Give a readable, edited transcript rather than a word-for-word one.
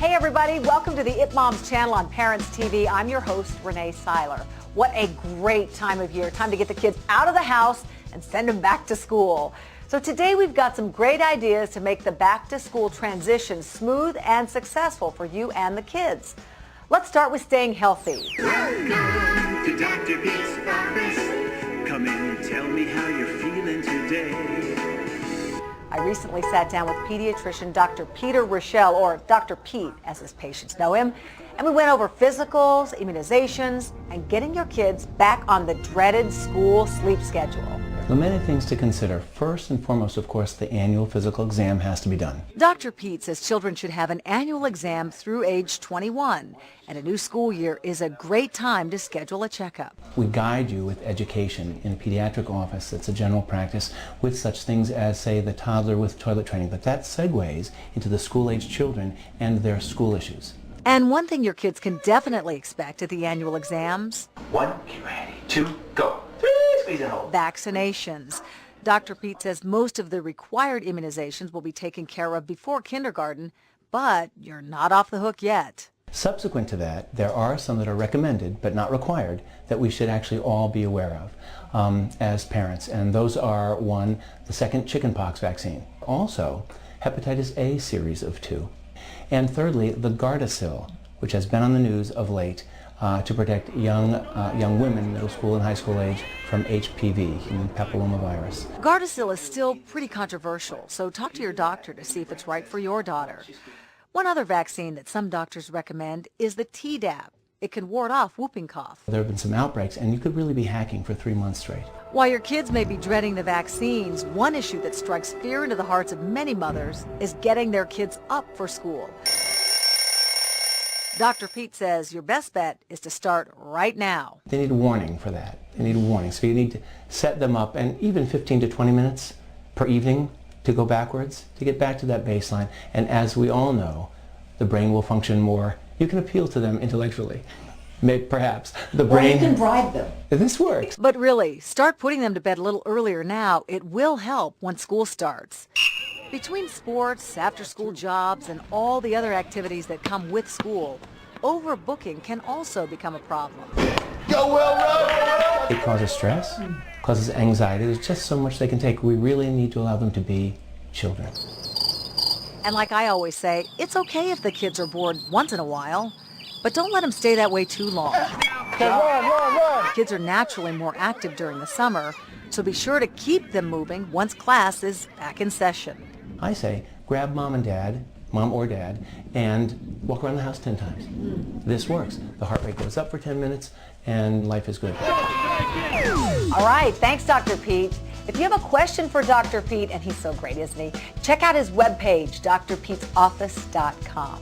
Hey everybody, welcome to the It Moms channel on Parents TV. I'm your host, Renee Seiler. What a great time of year. Time to get the kids out of the house and send them back to school. So today we've got some great ideas to make the back to school transition smooth and successful for you and the kids. Let's start with staying healthy. Welcome to Dr. Pete's office. Come in and tell me how you're feeling today. I recently sat down with pediatrician Dr. Peter Richel, or Dr. Pete as his patients know him, and we went over physicals, immunizations, and getting your kids back on the dreaded school sleep schedule. There are many things to consider. First and foremost, of course, the annual physical exam has to be done. Dr. Pete says children should have an annual exam through age 21, and a new school year is a great time to schedule a checkup. We guide you with education in a pediatric office that's a general practice with such things as, say, the toddler with toilet training, but that segues into the school-age children and their school issues. And one thing your kids can definitely expect at the annual exams: 1, get ready, 2, go. 3, squeeze and hold. vaccinations. Dr. Pete says most of the required immunizations will be taken care of before kindergarten, but you're not off the hook yet. Subsequent to that, there are some that are recommended but not required that we should actually all be aware of as parents. And those are, 1, the second chickenpox vaccine. Also, hepatitis A series of 2. And thirdly, the Gardasil, which has been on the news of late to protect young women, middle school and high school age, from HPV, human papillomavirus. Gardasil is still pretty controversial, so talk to your doctor to see if it's right for your daughter. One other vaccine that some doctors recommend is the Tdap. It can ward off whooping cough. There have been some outbreaks, and you could really be hacking for 3 months straight. While your kids may be dreading the vaccines, one issue that strikes fear into the hearts of many mothers is getting their kids up for school. Dr. Pete says your best bet is to start right now. They need a warning for that. They need a warning. So you need to set them up, and even 15 to 20 minutes per evening to go backwards, to get back to that baseline. And as we all know, the brain will function more. You can appeal to them intellectually. Maybe, perhaps. The brain... Or you can bribe them. This works. But really, start putting them to bed a little earlier now. It will help once school starts. Between sports, after-school jobs, and all the other activities that come with school, overbooking can also become a problem. It causes stress, causes anxiety. There's just so much they can take. We really need to allow them to be children. And like I always say, it's okay if the kids are bored once in a while, but don't let them stay that way too long. Kids are naturally more active during the summer, so be sure to keep them moving once class is back in session. I say, grab mom or dad, and walk around the house 10 times. This works. The heart rate goes up for 10 minutes, and life is good. All right, thanks, Dr. Pete. If you have a question for Dr. Pete, and he's so great, isn't he? Check out his webpage, drpetesoffice.com.